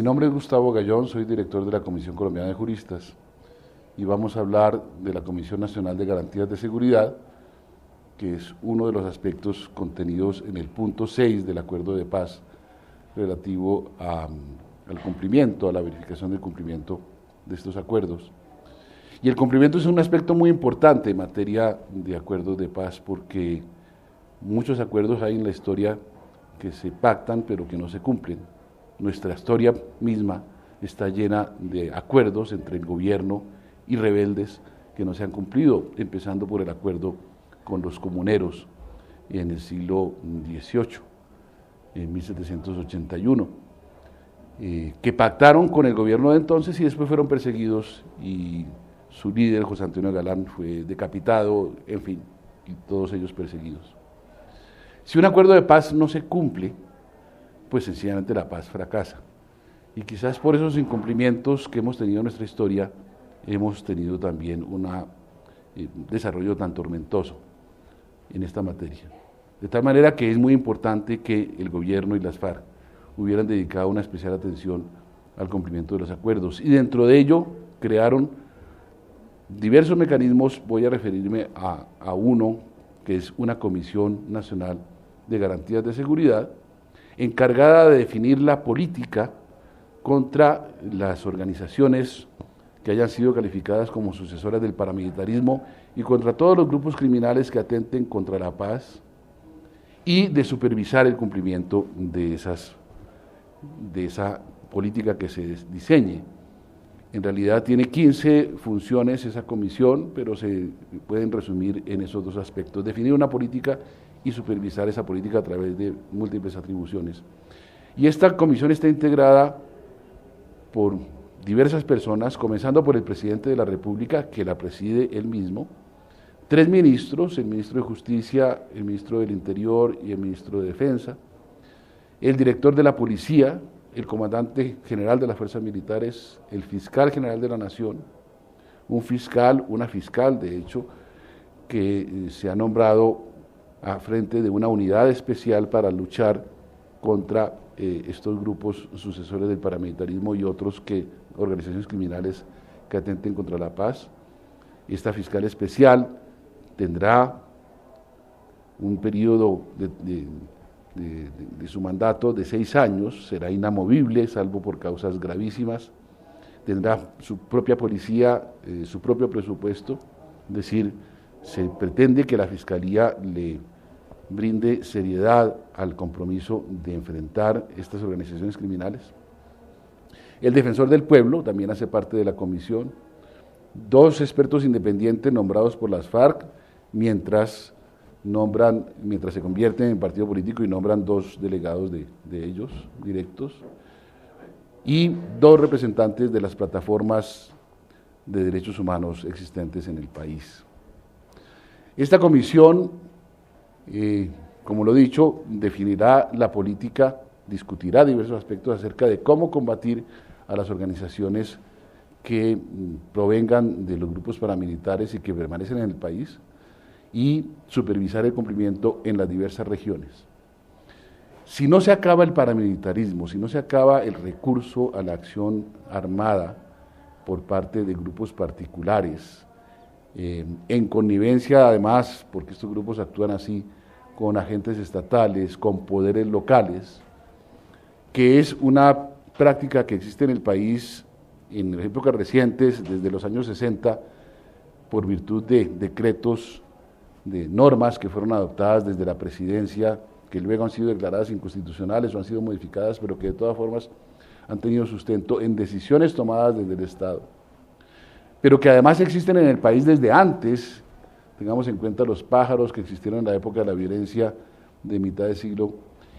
nombre es Gustavo Gallón, soy director de la Comisión Colombiana de Juristas y vamos a hablar de la Comisión Nacional de Garantías de Seguridad, que es uno de los aspectos contenidos en el punto 6 del Acuerdo de Paz relativo al cumplimiento, a la verificación del cumplimiento de estos acuerdos. Y el cumplimiento es un aspecto muy importante en materia de acuerdos de paz, porque muchos acuerdos hay en la historia que se pactan pero que no se cumplen. Nuestra historia misma está llena de acuerdos entre el gobierno y rebeldes que no se han cumplido, empezando por el acuerdo con los comuneros en el siglo XVIII, en 1781, que pactaron con el gobierno de entonces y después fueron perseguidos y su líder, José Antonio Galán, fue decapitado, en fin, y todos ellos perseguidos. Si un acuerdo de paz no se cumple, pues sencillamente la paz fracasa. Y quizás por esos incumplimientos que hemos tenido en nuestra historia, hemos tenido también un desarrollo tan tormentoso en esta materia. De tal manera que es muy importante que el gobierno y las FARC hubieran dedicado una especial atención al cumplimiento de los acuerdos. Y dentro de ello crearon diversos mecanismos. Voy a referirme a uno que es una Comisión Nacional de Garantías de Seguridad, encargada de definir la política contra las organizaciones que hayan sido calificadas como sucesoras del paramilitarismo y contra todos los grupos criminales que atenten contra la paz, y de supervisar el cumplimiento de esa política que se diseñe. En realidad tiene 15 funciones esa comisión, pero se pueden resumir en esos dos aspectos: definir una política y supervisar esa política a través de múltiples atribuciones. Y esta comisión está integrada por diversas personas, comenzando por el presidente de la República, que la preside él mismo, 3 ministros, el ministro de Justicia, el ministro del Interior y el ministro de Defensa, el director de la Policía, el comandante general de las Fuerzas Militares, el fiscal general de la Nación, un fiscal, una fiscal, de hecho, que se ha nombrado a frente de una unidad especial para luchar contra estos grupos sucesores del paramilitarismo y otros organizaciones criminales que atenten contra la paz. Esta fiscal especial tendrá un periodo de su mandato de 6 años, será inamovible salvo por causas gravísimas, tendrá su propia policía, su propio presupuesto, es decir, se pretende que la Fiscalía le brinde seriedad al compromiso de enfrentar estas organizaciones criminales. El defensor del pueblo también hace parte de la comisión, 2 expertos independientes nombrados por las FARC mientras se convierten en partido político y nombran 2 delegados de ellos directos, y 2 representantes de las plataformas de derechos humanos existentes en el país. Esta comisión, como lo he dicho, definirá la política, discutirá diversos aspectos acerca de cómo combatir a las organizaciones que provengan de los grupos paramilitares y que permanecen en el país, y supervisar el cumplimiento en las diversas regiones. Si no se acaba el paramilitarismo, si no se acaba el recurso a la acción armada por parte de grupos particulares, en connivencia además, porque estos grupos actúan así, con agentes estatales, con poderes locales, que es una práctica que existe en el país en épocas recientes, desde los años 60, por virtud de decretos, de normas que fueron adoptadas desde la presidencia, que luego han sido declaradas inconstitucionales o han sido modificadas, pero que de todas formas han tenido sustento en decisiones tomadas desde el Estado, pero que además existen en el país desde antes. Tengamos en cuenta los pájaros que existieron en la época de la violencia de mitad de siglo,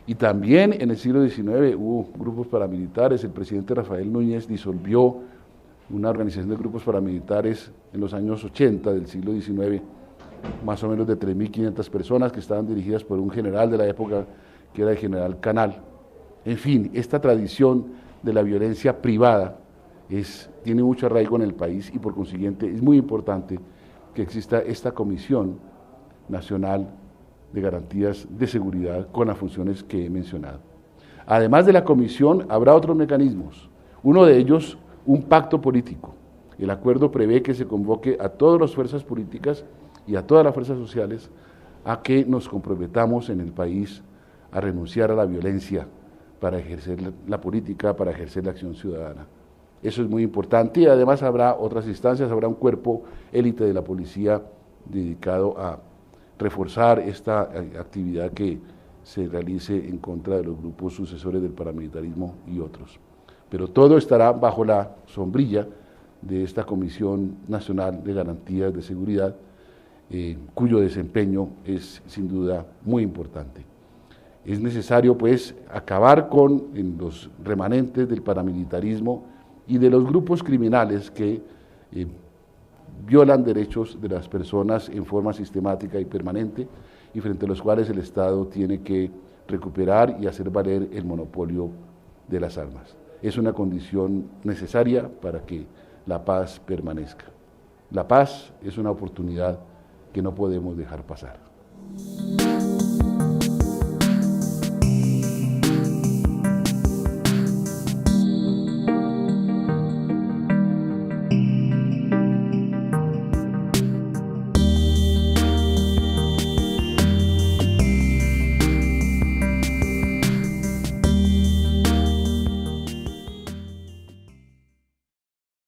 y también en el siglo XIX hubo grupos paramilitares. El presidente Rafael Núñez disolvió una organización de grupos paramilitares en los años 80 del siglo XIX, más o menos de 3.500 personas que estaban dirigidas por un general de la época que era el general Canal. En fin, esta tradición de la violencia privada tiene mucho arraigo en el país, y por consiguiente es muy importante que exista esta Comisión Nacional de Garantías de Seguridad con las funciones que he mencionado. Además de la comisión, habrá otros mecanismos. Uno de ellos, un pacto político. El acuerdo prevé que se convoque a todas las fuerzas políticas y a todas las fuerzas sociales a que nos comprometamos en el país a renunciar a la violencia para ejercer la política, para ejercer la acción ciudadana. Eso es muy importante y además habrá otras instancias, habrá un cuerpo élite de la policía dedicado a reforzar esta actividad que se realice en contra de los grupos sucesores del paramilitarismo y otros. Pero todo estará bajo la sombrilla de esta Comisión Nacional de Garantías de Seguridad, cuyo desempeño es sin duda muy importante. Es necesario pues acabar con los remanentes del paramilitarismo y de los grupos criminales que violan derechos de las personas en forma sistemática y permanente y frente a los cuales el Estado tiene que recuperar y hacer valer el monopolio de las armas. Es una condición necesaria para que la paz permanezca. La paz es una oportunidad que no podemos dejar pasar.